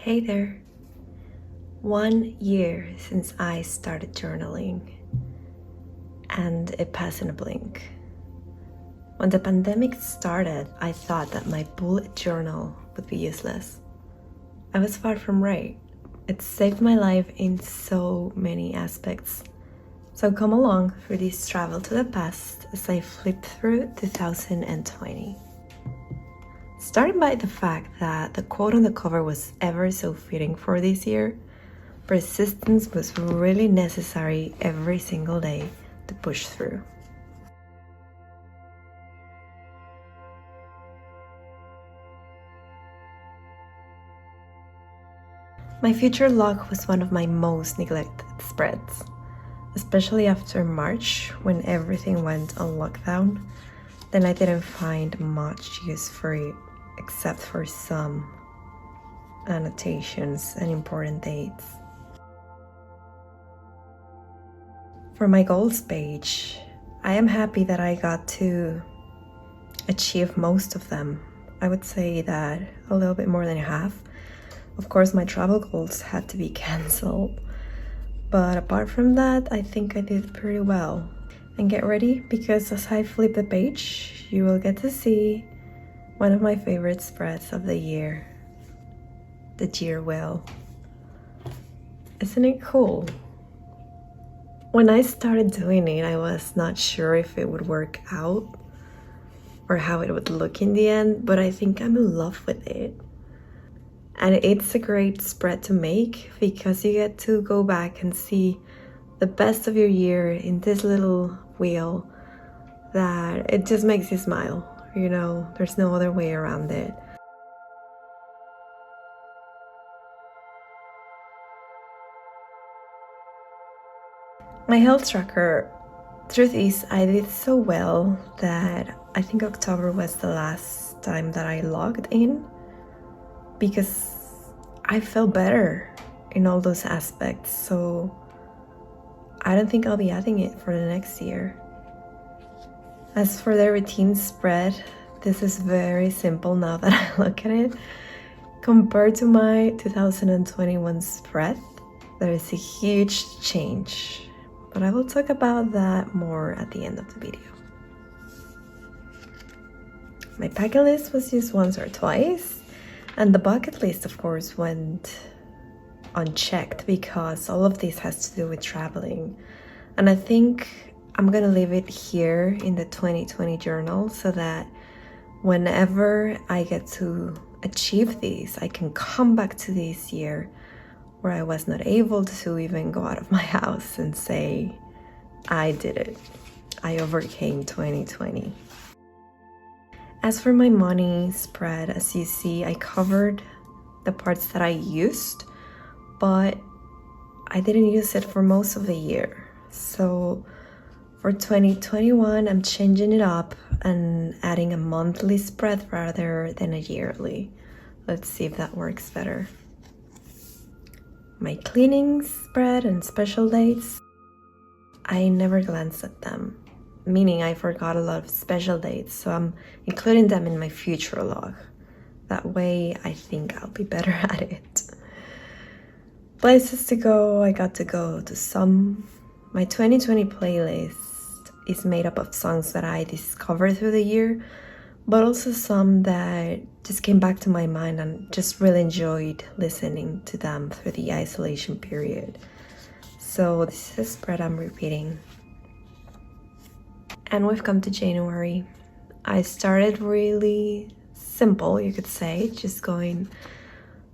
Hey there! 1 year since I started journaling, and it passed in a blink. When the pandemic started, I thought that my bullet journal would be useless. I was far from right. It saved my life in so many aspects. So come along for this travel to the past as I flip through 2020. Starting by the fact that the quote on the cover was ever so fitting for this year, persistence was really necessary every single day to push through. My future log was one of my most neglected spreads, especially after March when everything went on lockdown. Then I didn't find much use for it except for some annotations and important dates. For my goals page, I am happy that I got to achieve most of them. I would say that a little bit more than half. Of course, my travel goals had to be cancelled, but apart from that, I think I did pretty well. And get ready, because as I flip the page, you will get to see one of my favorite spreads of the year, the year wheel. Isn't it cool? When I started doing it, I was not sure if it would work out or how it would look in the end, but I think I'm in love with it. And it's a great spread to make because you get to go back and see the best of your year in this little wheel that it just makes you smile. You know, there's no other way around it. My health tracker, truth is, I did so well that I think October was the last time that I logged in because I felt better in all those aspects. So I don't think I'll be adding it for the next year. As for the routine spread, this is very simple now that I look at it. Compared to my 2021 spread, there is a huge change, but I will talk about that more at the end of the video. My bucket list was used once or twice, and the bucket list, of course, went unchecked because all of this has to do with traveling. And I think I'm gonna leave it here in the 2020 journal so that whenever I get to achieve these, I can come back to this year where I was not able to even go out of my house and say, I did it. I overcame 2020. As for my money spread, as you see, I covered the parts that I used, but I didn't use it for most of the year. So for 2021, I'm changing it up and adding a monthly spread rather than a yearly. Let's see if that works better. My cleaning spread and special dates, I never glanced at them, meaning I forgot a lot of special dates, so I'm including them in my future log. That way, I think I'll be better at it. Places to go, I got to go to some. My 2020 playlist is made up of songs that I discovered through the year, but also some that just came back to my mind and just really enjoyed listening to them through the isolation period. So this is a spread I'm repeating. And we've come to January. I started really simple, you could say, just going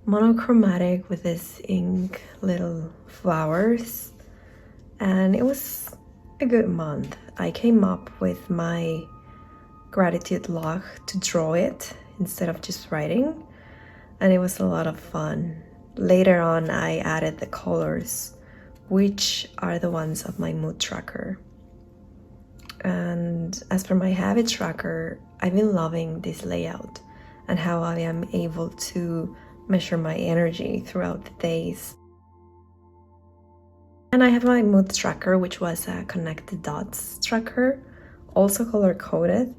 monochromatic with this ink little flowers, and it was a good month. I came up with my gratitude log to draw it instead of just writing, and it was a lot of fun. Later on, I added the colors, which are the ones of my mood tracker. And as for my habit tracker, I've been loving this layout and how I am able to measure my energy throughout the days. And I have my mood tracker, which was a connected dots tracker, also color coded,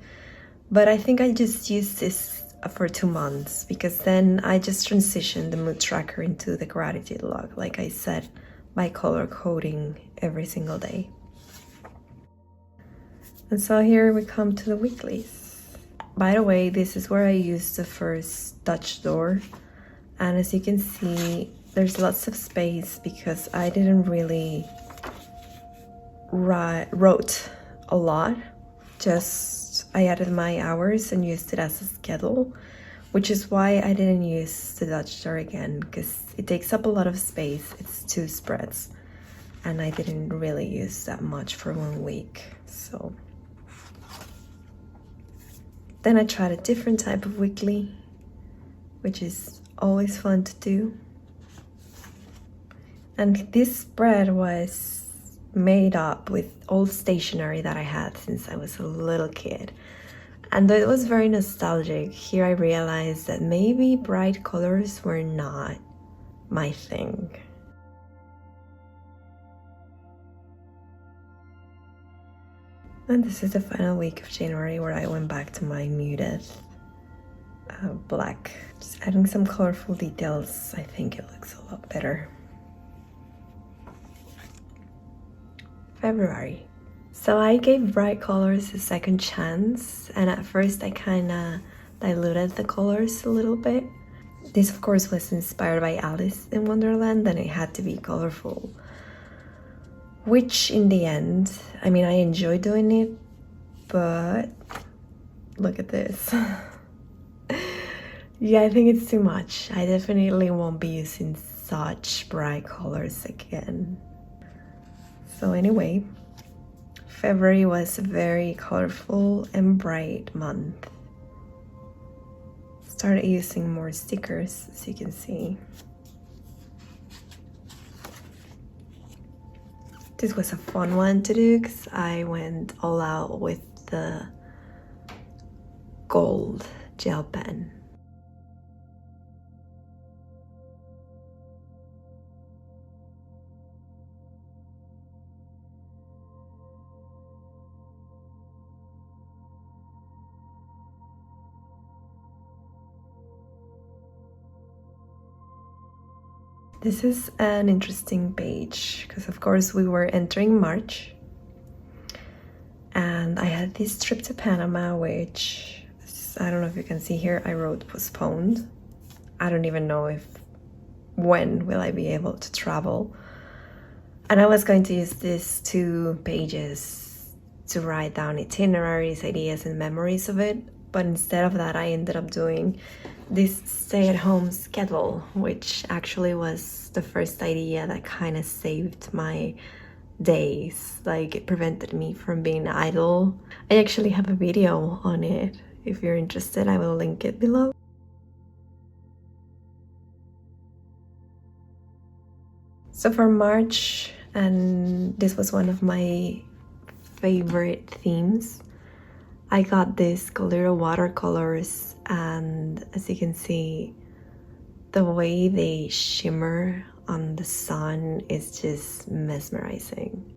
but I think I just used this for 2 months, because then I just transitioned the mood tracker into the gratitude log, like I said, by color coding every single day. And so here we come to the weeklies. By the way, this is where I used the first Dutch door, and as you can see, there's lots of space because I didn't really wrote a lot. Just I added my hours and used it as a schedule, which is why I didn't use the Dutch door again, because it takes up a lot of space. It's 2 spreads, and I didn't really use that much for 1 week. So then I tried a different type of weekly, which is always fun to do. And this spread was made up with old stationery that I had since I was a little kid. And it was very nostalgic. Here I realized that maybe bright colors were not my thing. And this is the final week of January, where I went back to my muted black. Just adding some colorful details. I think it looks a lot better. February. So I gave bright colors a second chance, and at first I kind of diluted the colors a little bit. This of course was inspired by Alice in Wonderland, and it had to be colorful, which in the end, I mean, I enjoy doing it, but look at this. Yeah, I think it's too much. I definitely won't be using such bright colors again. So anyway, February was a very colorful and bright month. Started using more stickers, as you can see. This was a fun one to do because I went all out with the gold gel pen. This is an interesting page because of course we were entering March, and I had this trip to Panama, which I don't know if you can see here, I wrote postponed. I don't even know when will I be able to travel. And I was going to use these 2 pages to write down itineraries, ideas, and memories of it. But instead of that, I ended up doing this stay-at-home schedule, which actually was the first idea that kind of saved my days. Like, it prevented me from being idle. I actually have a video on it. If you're interested, I will link it below. So for March, and this was one of my favorite themes, I got these glitter watercolors, and as you can see, the way they shimmer on the sun is just mesmerizing.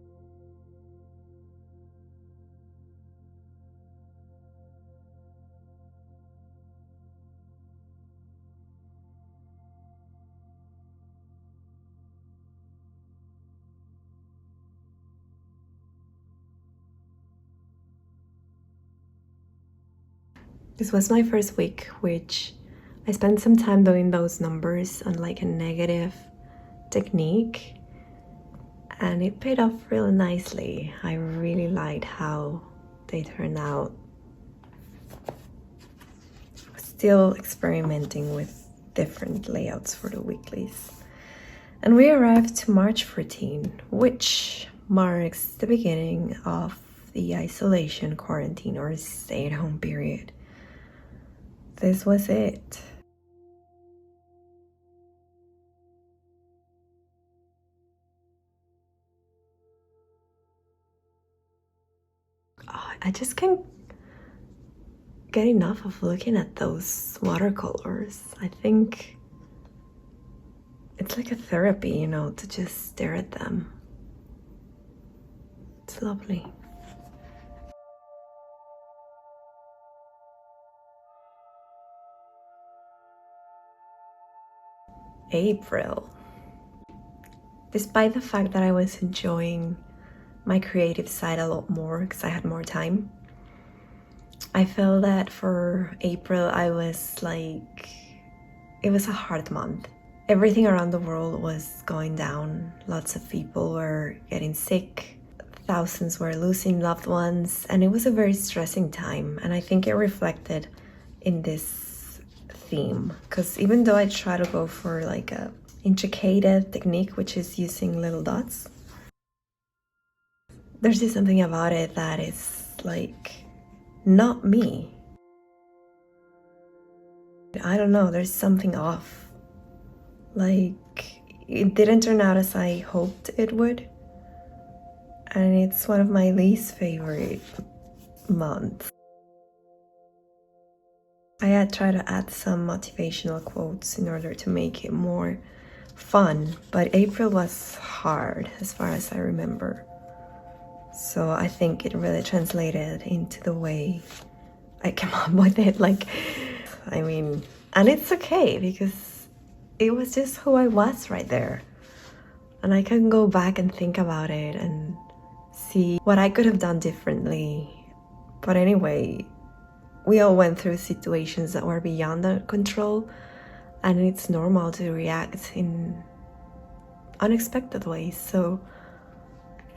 This was my first week, which I spent some time doing those numbers on like a negative technique, and it paid off really nicely. I really liked how they turned out. Still experimenting with different layouts for the weeklies. And we arrived to March 14, which marks the beginning of the isolation, quarantine, or stay-at-home period. This was it. Oh, I just can't get enough of looking at those watercolors. I think it's like a therapy, you know, to just stare at them. It's lovely. April. Despite the fact that I was enjoying my creative side a lot more because I had more time, I felt that for April I was like, it was a hard month. Everything around the world was going down. Lots of people were getting sick. Thousands were losing loved ones, and it was a very stressing time. And I think it reflected in this theme, because even though I try to go for like a intricate technique, which is using little dots, there's just something about it that is like not me. I don't know, there's something off. Like, it didn't turn out as I hoped it would. And it's one of my least favorite months. I had tried to add some motivational quotes in order to make it more fun, but April was hard as far as I remember. So I think it really translated into the way I came up with it. Like, I mean, and it's okay because it was just who I was right there. And I can go back and think about it and see what I could have done differently. But anyway, we all went through situations that were beyond our control, and it's normal to react in unexpected ways. So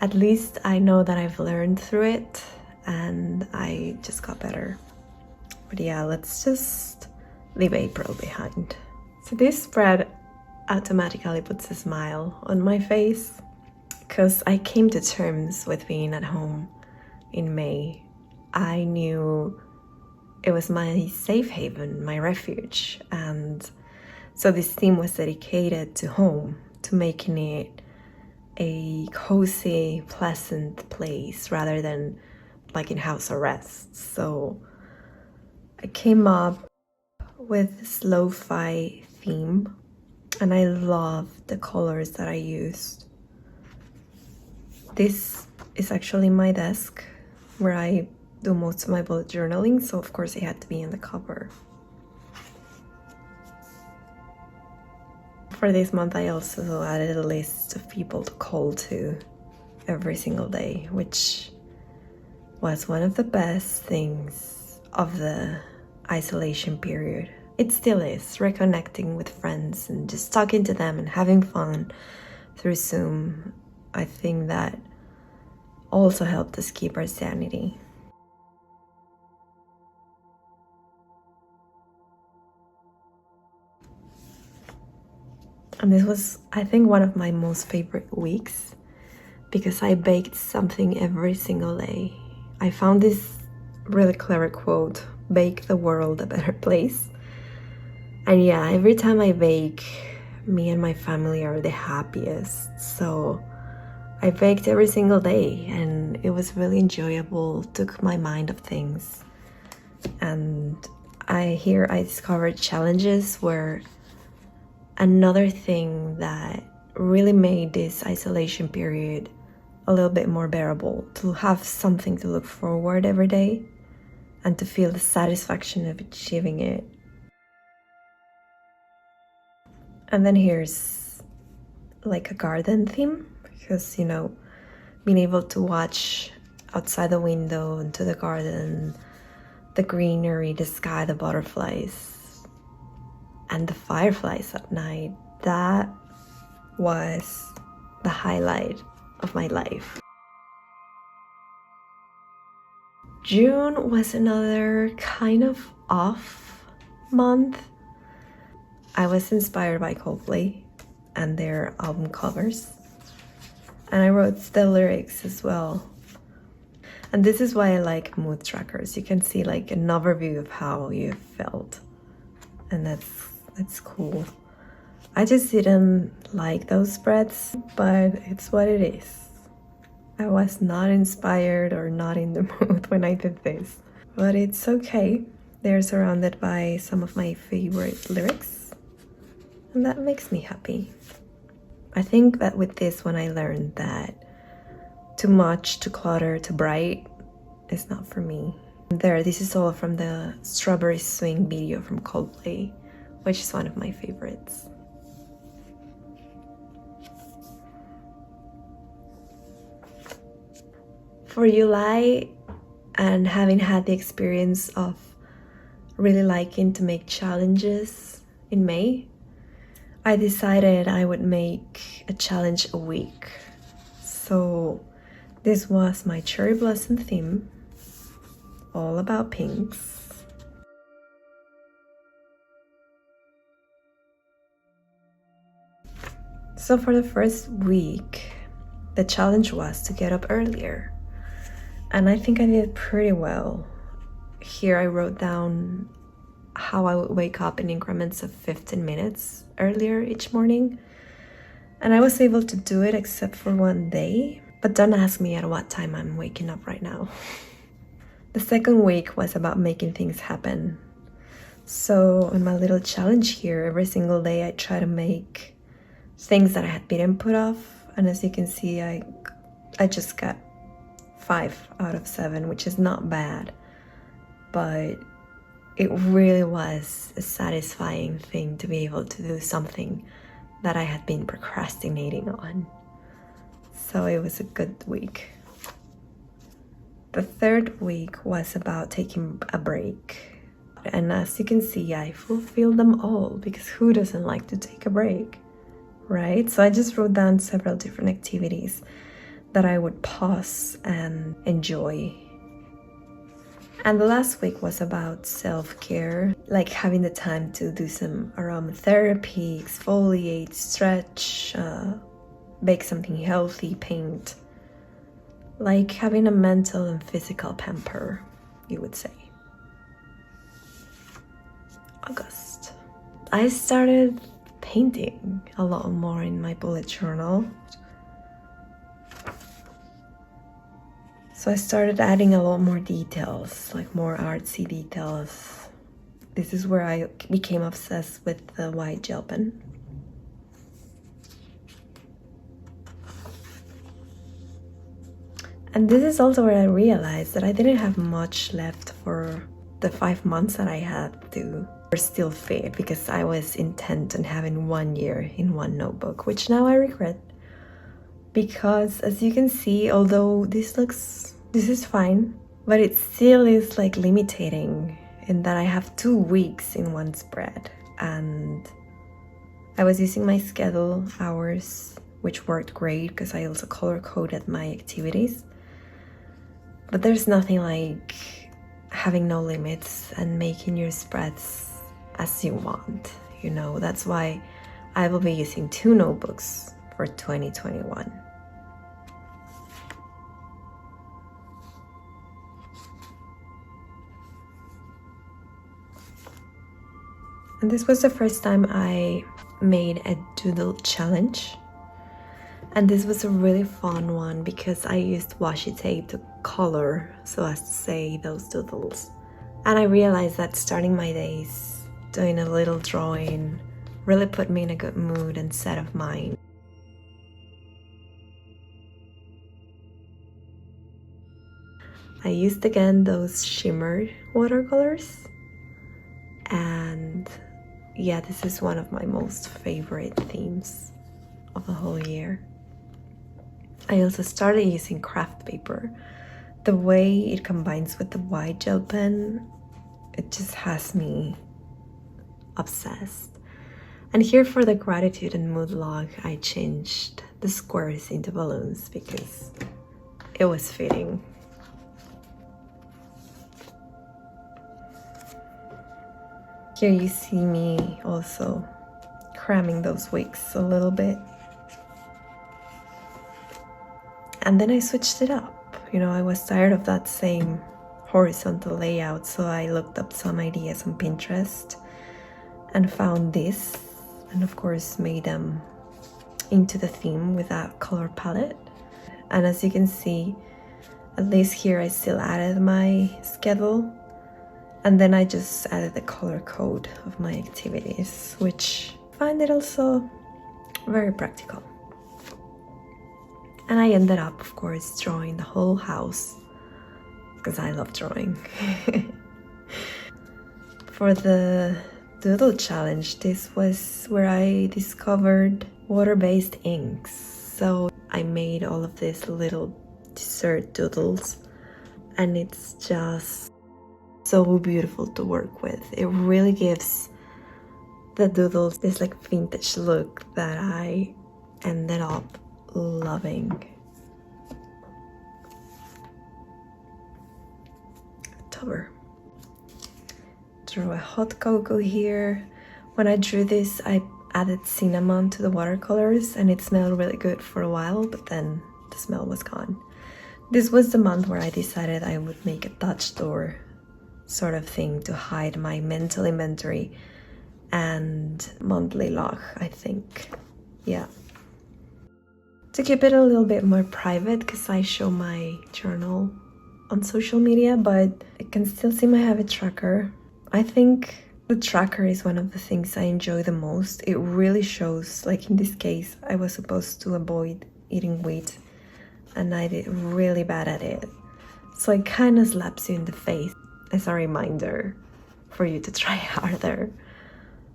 at least I know that I've learned through it and I just got better. But yeah, let's just leave April behind. So this spread automatically puts a smile on my face because I came to terms with being at home in May. I knew it was my safe haven, my refuge, and so this theme was dedicated to home, to making it a cozy, pleasant place rather than like in house arrest. So I came up with this lo-fi theme, and I love the colors that I used. This is actually my desk where I do most of my bullet journaling, so of course it had to be in the cover. For this month, I also added a list of people to call to every single day, which was one of the best things of the isolation period. It still is, reconnecting with friends and just talking to them and having fun through Zoom. I think that also helped us keep our sanity. And this was, I think, one of my most favorite weeks because I baked something every single day. I found this really clever quote, "Bake the world a better place." And yeah, every time I bake, me and my family are the happiest. So I baked every single day and it was really enjoyable, took my mind off things. And I discovered challenges where another thing that really made this isolation period a little bit more bearable, to have something to look forward every day and to feel the satisfaction of achieving it. And then here's like a garden theme, because, you know, being able to watch outside the window into the garden, the greenery, the sky, the butterflies, and the fireflies at night, that was the highlight of my life. June was another kind of off month. I was inspired by Coldplay and their album covers, and I wrote the lyrics as well. And this is why I like mood trackers. You can see like an overview of how you felt, and that's cool. I just didn't like those spreads, but it's what it is. I was not inspired or not in the mood when I did this, but it's okay. They're surrounded by some of my favorite lyrics, and that makes me happy. I think that with this one I learned that too much, too clutter, too bright is not for me. This is all from the Strawberry Swing video from Coldplay, which is one of my favorites. For July, and having had the experience of really liking to make challenges in May, I decided I would make a challenge a week. So this was my cherry blossom theme, all about pinks. So for the first week, the challenge was to get up earlier. And I think I did pretty well. Here I wrote down how I would wake up in increments of 15 minutes earlier each morning. And I was able to do it except for one day. But don't ask me at what time I'm waking up right now. The second week was about making things happen. So on my little challenge here, every single day I try to make things that I had been put off, and as you can see, I just got 5 out of 7, which is not bad, but it really was a satisfying thing to be able to do something that I had been procrastinating on. So it was a good week. The third week was about taking a break, and as you can see, I fulfilled them all, because who doesn't like to take a break? Right? So I just wrote down several different activities that I would pause and enjoy. And the last week was about self-care, like having the time to do some aromatherapy, exfoliate, stretch, bake something healthy, paint. Like having a mental and physical pamper, you would say. August. I started painting a lot more in my bullet journal. So I started adding a lot more details, like more artsy details. This is where I became obsessed with the white gel pen. And this is also where I realized that I didn't have much left for the 5 months that I had to still fit, because I was intent on having 1 year in one notebook, which now I regret, because as you can see, although this is fine, but it still is like limiting in that I have 2 weeks in one spread, and I was using my schedule hours, which worked great because I also color coded my activities. But there's nothing like having no limits and making your spreads as you want, you know. That's why I will be using 2 notebooks for 2021. And this was the first time I made a doodle challenge. And this was a really fun one because I used washi tape to color, so as to say, those doodles. And I realized that starting my days doing a little drawing really put me in a good mood and set of mind. I used again those shimmer watercolors, and yeah, this is one of my most favorite themes of the whole year. I also started using craft paper. The way it combines with the white gel pen, it just has me obsessed. And here for the gratitude and mood log, I changed the squares into balloons because it was fitting. Here you see me also cramming those weeks a little bit. And then I switched it up. You know, I was tired of that same horizontal layout, so I looked up some ideas on Pinterest and found this, and of course made them into the theme with that color palette. And as you can see, at least here I still added my schedule, and then I just added the color code of my activities, which I find it also very practical. And I ended up, of course, drawing the whole house because I love drawing. For the doodle challenge, this was where I discovered water-based inks. So I made all of these little dessert doodles, and it's just so beautiful to work with. It really gives the doodles this like vintage look that I ended up loving. October. Drew a hot cocoa here. When I drew this, I added cinnamon to the watercolors and it smelled really good for a while, but then the smell was gone. This was the month where I decided I would make a touch door sort of thing to hide my mental inventory and monthly log, I think. Yeah. To keep it a little bit more private, because I show my journal on social media, but I can still see my habit tracker. I think the tracker is one of the things I enjoy the most. It really shows, like in this case, I was supposed to avoid eating wheat and I did really bad at it. So it kind of slaps you in the face as a reminder for you to try harder.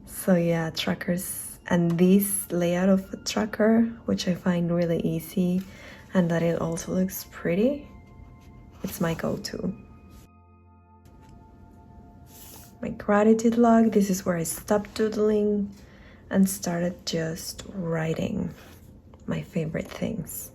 So yeah, trackers, and this layout of a tracker, which I find really easy and that it also looks pretty, it's my go-to. My gratitude log, this is where I stopped doodling and started just writing my favorite things.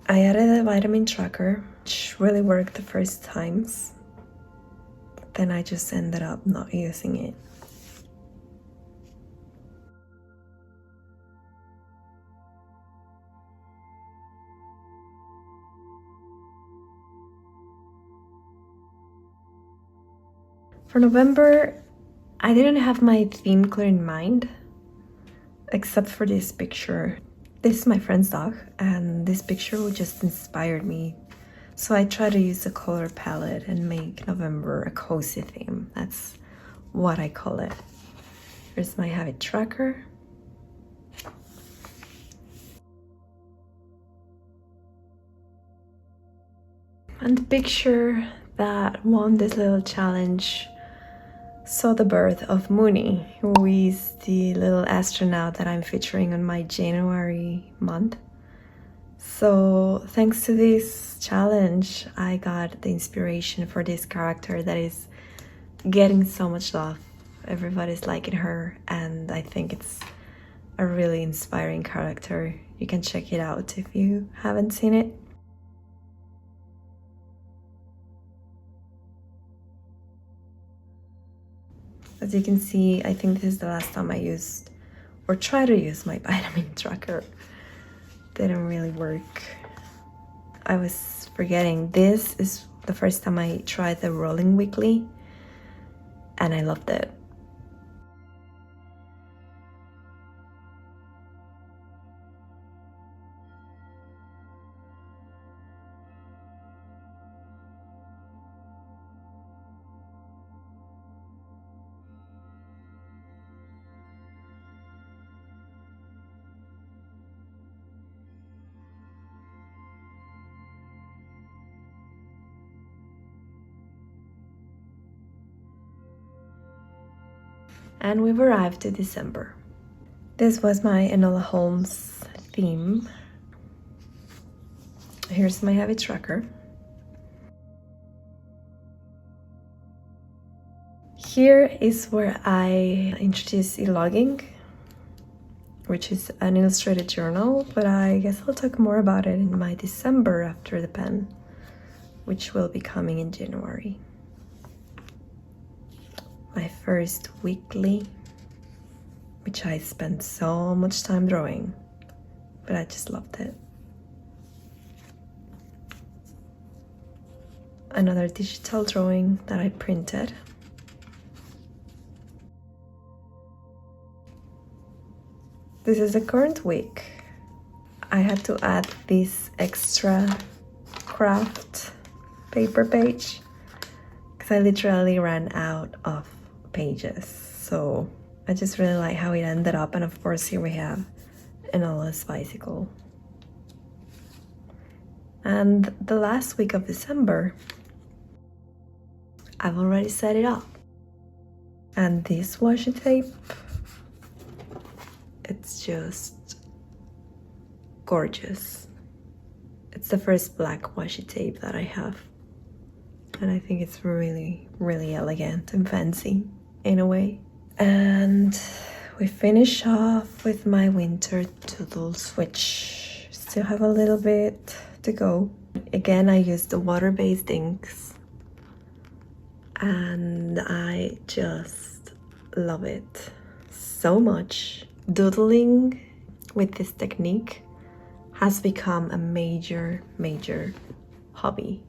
I added a vitamin tracker, which really worked the first times. Then I just ended up not using it. For November, I didn't have my theme clear in mind, except for this picture. This is my friend's dog, and this picture just inspired me. So I try to use the color palette and make November a cozy theme. That's what I call it. Here's my habit tracker. And the picture that won this little challenge saw the birth of Mooney, who is the little astronaut that I'm featuring on my January month. So thanks to this challenge, I got the inspiration for this character that is getting so much love. Everybody's liking her, and I think it's a really inspiring character. You can check it out if you haven't seen it. As you can see, I think this is the last time I used or try to use my vitamin tracker. Didn't really work. I was forgetting, this is the first time I tried the rolling weekly and I loved it. And we've arrived to December. This was my Enola Holmes theme. Here's my habit tracker. Here is where I introduce e-logging, which is an illustrated journal, but I guess I'll talk more about it in my December after the pen, which will be coming in January. My first weekly, which I spent so much time drawing, but I just loved it. Another digital drawing that I printed. This is the current week. I had to add this extra craft paper page because I literally ran out of pages. So I just really like how it ended up, and of course here we have Enola's bicycle. And the last week of December, I've already set it up. And this washi tape, it's just gorgeous. It's the first black washi tape that I have. And I think it's really, really elegant and fancy in a way. And we finish off with my winter doodles, which still have a little bit to go. Again, I used the water-based inks and I just love it so much. Doodling with this technique has become a major hobby.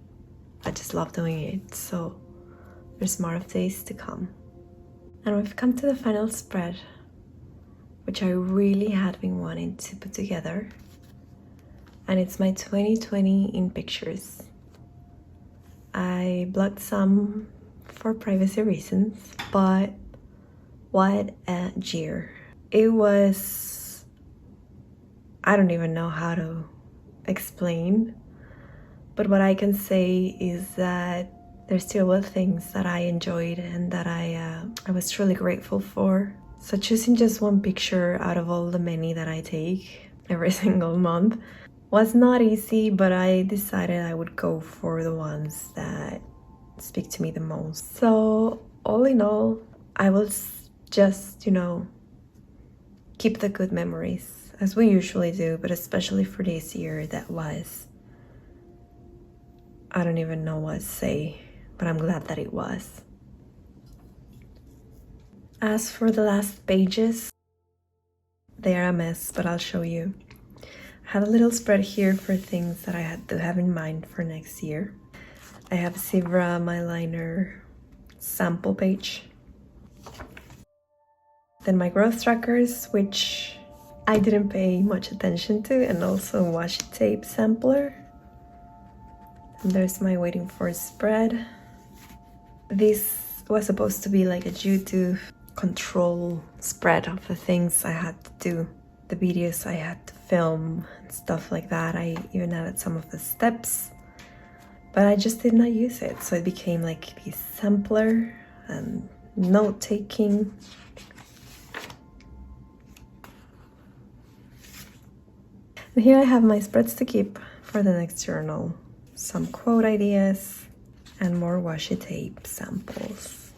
I just love doing it, so there's more of days to come. And we've come to the final spread, which I really had been wanting to put together. And it's my 2020 in pictures. I blocked some for privacy reasons, but what a year. It was, I don't even know how to explain, but what I can say is that there still were things that I enjoyed and that I was truly grateful for. So choosing just one picture out of all the many that I take every single month was not easy, but I decided I would go for the ones that speak to me the most. So all in all, I will just, keep the good memories as we usually do, but especially for this year that was, I don't even know what to say, but I'm glad that it was. As for the last pages, they are a mess, but I'll show you. I have a little spread here for things that I had to have in mind for next year. I have Zebra My Liner sample page. Then my growth trackers, which I didn't pay much attention to, and also washi tape sampler. And there's my waiting for spread. This was supposed to be like a YouTube control spread of the things I had to do, the videos I had to film and stuff like that. I even added some of the steps, but I just did not use it. So it became like a sampler and note-taking. And here I have my spreads to keep for the next journal. Some quote ideas and more washi tape samples.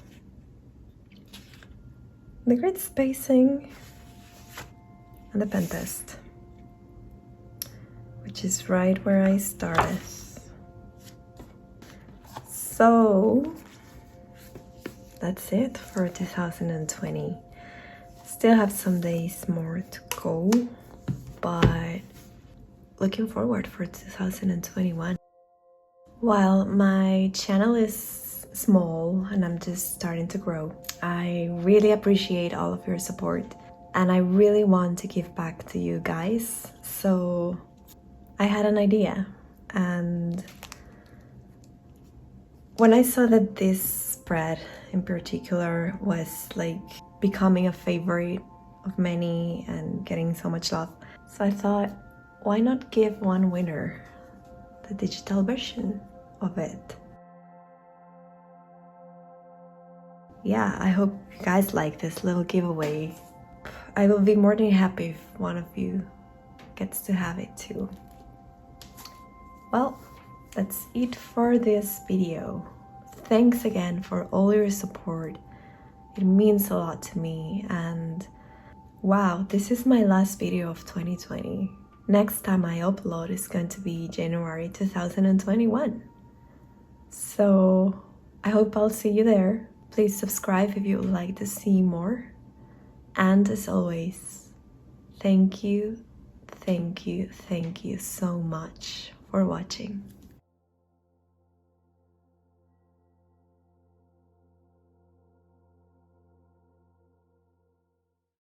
The grid spacing and the pen test, which is right where I started. So that's it for 2020. Still have some days more to go, but looking forward for 2021. While my channel is small and I'm just starting to grow, I really appreciate all of your support and I really want to give back to you guys. So I had an idea, and when I saw that this spread in particular was like becoming a favorite of many and getting so much love, so I thought, why not give one winner the digital version of it? Yeah, I hope you guys like this little giveaway. I will be more than happy if one of you gets to have it too. Well, that's it for this video. Thanks again for all your support. It means a lot to me, and wow, this is my last video of 2020. Next time I upload is going to be January 2021. So I hope I'll see you there. Please subscribe if you would like to see more. And as always, thank you so much for watching.